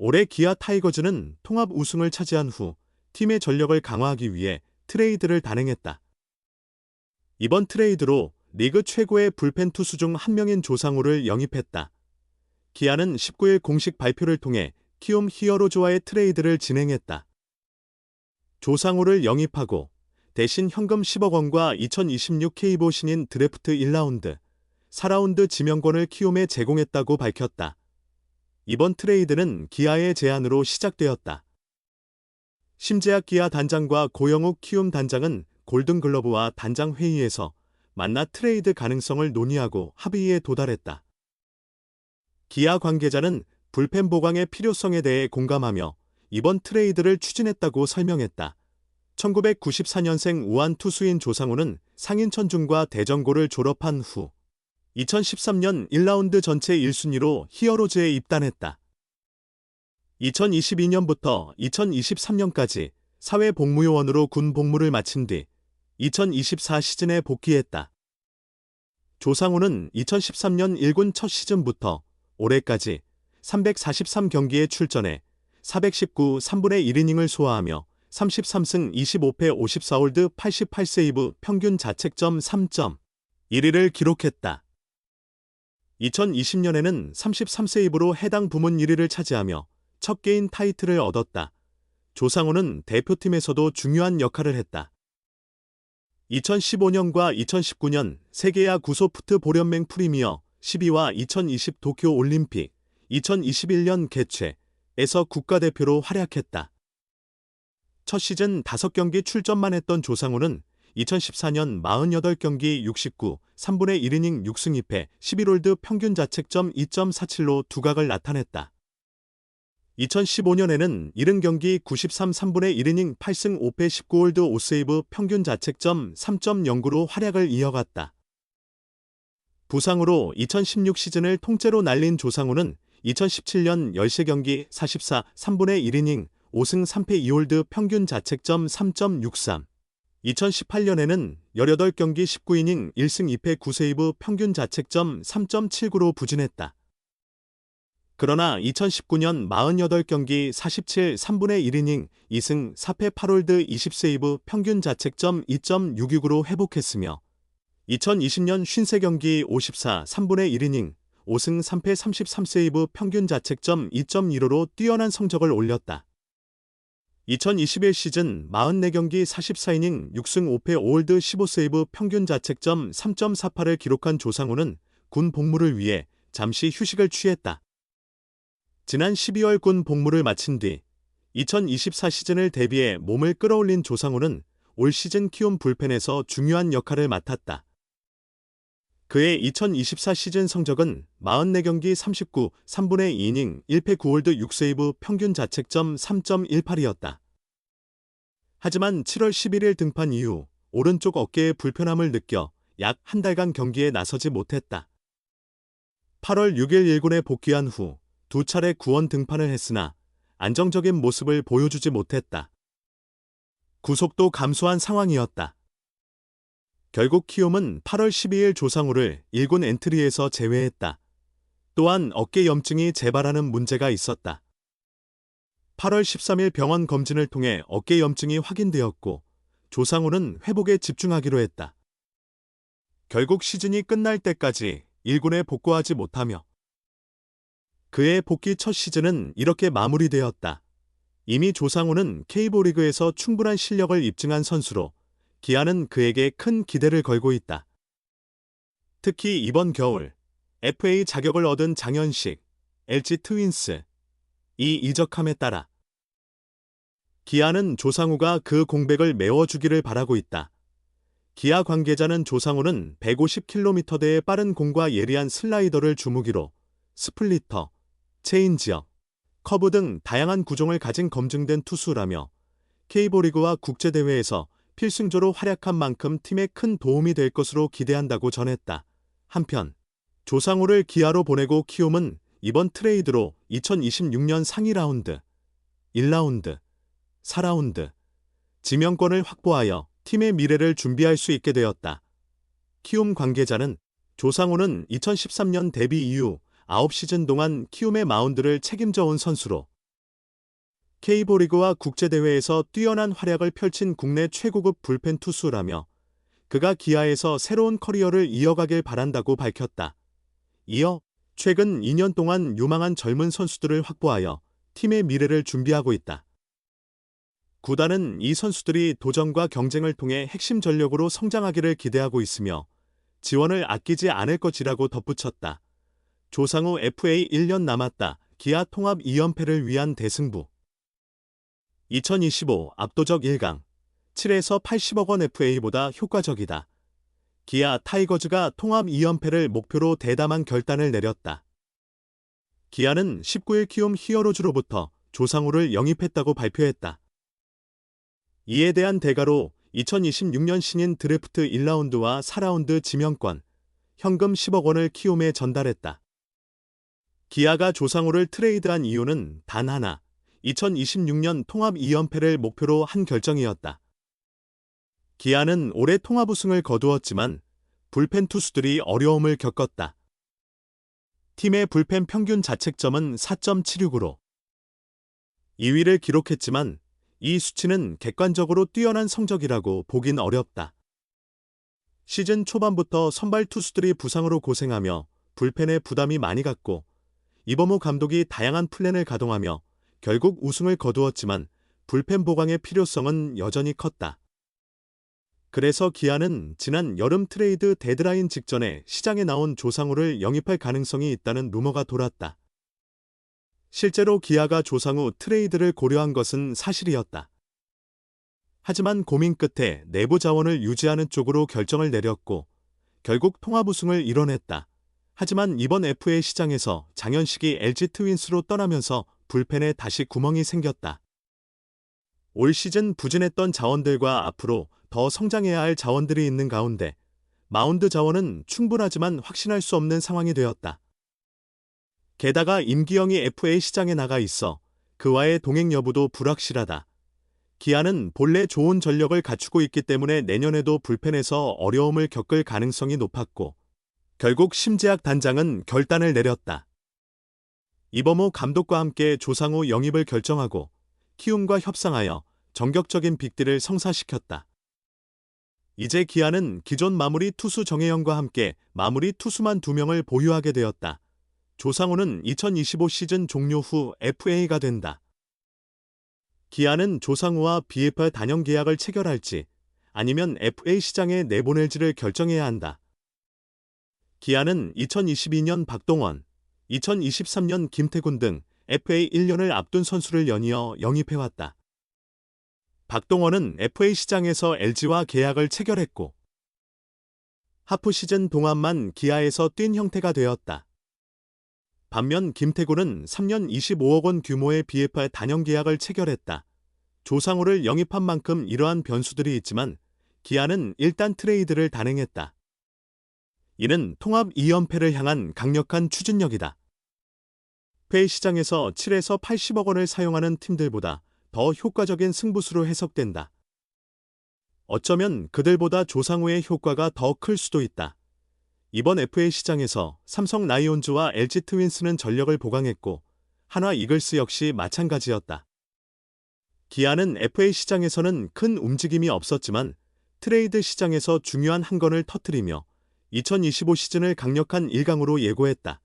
올해 기아 타이거즈는 통합 우승을 차지한 후 팀의 전력을 강화하기 위해 트레이드를 단행했다. 이번 트레이드로 리그 최고의 불펜 투수 중 한 명인 조상우를 영입했다. 기아는 19일 공식 발표를 통해 키움 히어로즈와의 트레이드를 진행했다. 조상우를 영입하고 대신 현금 10억 원과 2026 K보 신인 드래프트 1라운드, 4라운드 지명권을 키움에 제공했다고 밝혔다. 이번 트레이드는 기아의 제안으로 시작되었다. 심재학 기아 단장과 고영욱 키움 단장은 골든글러브와 단장 회의에서 만나 트레이드 가능성을 논의하고 합의에 도달했다. 기아 관계자는 불펜 보강의 필요성에 대해 공감하며 이번 트레이드를 추진했다고 설명했다. 1994년생 우한 투수인 조상우는 상인천중과 대전고를 졸업한 후 2013년 1라운드 전체 1순위로 히어로즈에 입단했다. 2022년부터 2023년까지 사회복무요원으로 군 복무를 마친 뒤 2024 시즌에 복귀했다. 조상우는 2013년 1군 첫 시즌부터 올해까지 343경기에 출전해 419 3분의 1이닝을 소화하며 33승 25패 54홀드 88세이브 평균 자책점 3.1위를 기록했다. 2020년에는 33세이브로 해당 부문 1위를 차지하며 첫 개인 타이틀을 얻었다. 조상우는 대표팀에서도 중요한 역할을 했다. 2015년과 2019년 세계야 구소프트 보련맹 프리미어 12와 2020 도쿄 올림픽, 2021년 개최에서 국가대표로 활약했다. 첫 시즌 5경기 출전만 했던 조상우는 2014년 48경기 69, 3분의 1이닝 6승 2패, 11홀드 평균 자책점 2.47로 두각을 나타냈다. 2015년에는 70경기 93, 3분의 1이닝 8승 5패 19홀드 5세이브 평균 자책점 3.09로 활약을 이어갔다. 부상으로 2016 시즌을 통째로 날린 조상우는 2017년 13경기 44, 3분의 1이닝 5승 3패 2홀드 평균 자책점 3.63, 2018년에는 18경기 19이닝 1승 2패 9세이브 평균 자책점 3.79로 부진했다. 그러나 2019년 48경기 47, 3분의 1이닝 2승 4패 8홀드 20세이브 평균 자책점 2.66으로 회복했으며 2020년 53경기 54, 3분의 1이닝 5승 3패 33세이브 평균 자책점 2.15로 뛰어난 성적을 올렸다. 2021 시즌 44경기 44이닝 6승 5패 5홀드 15세이브 평균 자책점 3.48을 기록한 조상우는 군 복무를 위해 잠시 휴식을 취했다. 지난 12월 군 복무를 마친 뒤 2024 시즌을 대비해 몸을 끌어올린 조상우는 올 시즌 키움 불펜에서 중요한 역할을 맡았다. 그의 2024 시즌 성적은 44경기 39, 3분의 2이닝 1패 9홀드 6세이브 평균 자책점 3.18이었다. 하지만 7월 11일 등판 이후 오른쪽 어깨에 불편함을 느껴 약 한 달간 경기에 나서지 못했다. 8월 6일 1군에 복귀한 후 두 차례 구원 등판을 했으나 안정적인 모습을 보여주지 못했다. 구속도 감소한 상황이었다. 결국 키움은 8월 12일 조상우를 1군 엔트리에서 제외했다. 또한 어깨 염증이 재발하는 문제가 있었다. 8월 13일 병원 검진을 통해 어깨 염증이 확인되었고 조상우는 회복에 집중하기로 했다. 결국 시즌이 끝날 때까지 1군에 복구하지 못하며 그의 복귀 첫 시즌은 이렇게 마무리되었다. 이미 조상우는 K보 리그에서 충분한 실력을 입증한 선수로 기아는 그에게 큰 기대를 걸고 있다. 특히 이번 겨울 FA 자격을 얻은 장현식, LG 트윈스 이 이적함에 따라 기아는 조상우가 그 공백을 메워주기를 바라고 있다. 기아 관계자는 조상우는 150km대의 빠른 공과 예리한 슬라이더를 주무기로 스플리터, 체인지업, 커브 등 다양한 구종을 가진 검증된 투수라며 K보 리그와 국제대회에서 필승조로 활약한 만큼 팀에 큰 도움이 될 것으로 기대한다고 전했다. 한편 조상우를 기아로 보내고 키움은 이번 트레이드로 2026년 상위 라운드, 1라운드, 4라운드 지명권을 확보하여 팀의 미래를 준비할 수 있게 되었다. 키움 관계자는 조상우는 2013년 데뷔 이후 9시즌 동안 키움의 마운드를 책임져 온 선수로 K리그와 국제대회에서 뛰어난 활약을 펼친 국내 최고급 불펜 투수라며 그가 기아에서 새로운 커리어를 이어가길 바란다고 밝혔다. 이어 최근 2년 동안 유망한 젊은 선수들을 확보하여 팀의 미래를 준비하고 있다. 구단은 이 선수들이 도전과 경쟁을 통해 핵심 전력으로 성장하기를 기대하고 있으며 지원을 아끼지 않을 것이라고 덧붙였다. 조상우 FA 1년 남았다. 기아 통합 2연패를 위한 대승부. 2025 압도적 1강 7에서 80억 원 FA보다 효과적이다. 기아 타이거즈가 통합 2연패를 목표로 대담한 결단을 내렸다. 기아는 19일 키움 히어로즈로부터 조상우를 영입했다고 발표했다. 이에 대한 대가로 2026년 신인 드래프트 1라운드와 4라운드 지명권, 현금 10억 원을 키움에 전달했다. 기아가 조상우를 트레이드한 이유는 단 하나, 2026년 통합 2연패를 목표로 한 결정이었다. 기아는 올해 통합 우승을 거두었지만 불펜 투수들이 어려움을 겪었다. 팀의 불펜 평균 자책점은 4.76으로 2위를 기록했지만 이 수치는 객관적으로 뛰어난 성적이라고 보긴 어렵다. 시즌 초반부터 선발 투수들이 부상으로 고생하며 불펜에 부담이 많이 갔고 이범호 감독이 다양한 플랜을 가동하며 결국 우승을 거두었지만 불펜 보강의 필요성은 여전히 컸다. 그래서 기아는 지난 여름 트레이드 데드라인 직전에 시장에 나온 조상우를 영입할 가능성이 있다는 루머가 돌았다. 실제로 기아가 조상우 트레이드를 고려한 것은 사실이었다. 하지만 고민 끝에 내부 자원을 유지하는 쪽으로 결정을 내렸고 결국 통합 우승을 이뤄냈다. 하지만 이번 FA 시장에서 장현식이 LG 트윈스로 떠나면서 불펜에 다시 구멍이 생겼다. 올 시즌 부진했던 자원들과 앞으로 더 성장해야 할 자원들이 있는 가운데 마운드 자원은 충분하지만 확신할 수 없는 상황이 되었다. 게다가 임기영이 FA 시장에 나가 있어 그와의 동행 여부도 불확실하다. 기아는 본래 좋은 전력을 갖추고 있기 때문에 내년에도 불펜에서 어려움을 겪을 가능성이 높았고 결국 심재학 단장은 결단을 내렸다. 이범호 감독과 함께 조상우 영입을 결정하고 키움과 협상하여 전격적인 빅딜을 성사시켰다. 이제 기아는 기존 마무리 투수 정혜영과 함께 마무리 투수만 2명을 보유하게 되었다. 조상우는 2025 시즌 종료 후 FA가 된다. 기아는 조상우와 BFR 단형 계약을 체결할지 아니면 FA 시장에 내보낼지를 결정해야 한다. 기아는 2022년 박동원, 2023년 김태군 등 FA 1년을 앞둔 선수를 연이어 영입해왔다. 박동원은 FA 시장에서 LG와 계약을 체결했고 하프 시즌 동안만 기아에서 뛴 형태가 되었다. 반면 김태군은 3년 25억 원 규모의 BFR 단형 계약을 체결했다. 조상우를 영입한 만큼 이러한 변수들이 있지만 기아는 일단 트레이드를 단행했다. 이는 통합 2연패를 향한 강력한 추진력이다. FA 시장에서 7에서 80억 원을 사용하는 팀들보다 더 효과적인 승부수로 해석된다. 어쩌면 그들보다 조상우의 효과가 더 클 수도 있다. 이번 FA 시장에서 삼성 라이온즈와 LG 트윈스는 전력을 보강했고 한화 이글스 역시 마찬가지였다. 기아는 FA 시장에서는 큰 움직임이 없었지만 트레이드 시장에서 중요한 한 건을 터뜨리며 2025 시즌을 강력한 1강으로 예고했다.